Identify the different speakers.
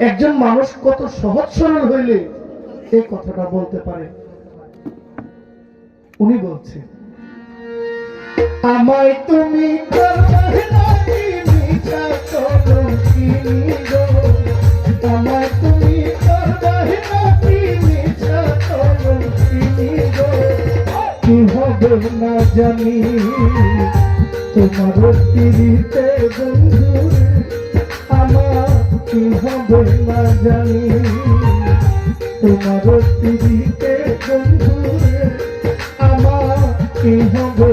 Speaker 1: একজন মানুষ কত সহজ সরল হইলে এই কথাটা বলতে পারে। উনি বলছে, আমায় তুমি করবে নাকি মিছা কলঙ্কিনী গো, আমায় তুমি করবে নাকি মিছা কলঙ্কিনী গো, কি হবে না জানি তোমার পিড়িতে বন্ধু, আমার কি হবে না জানি তোমার পিড়িতে বন্ধু, আমার কি হবে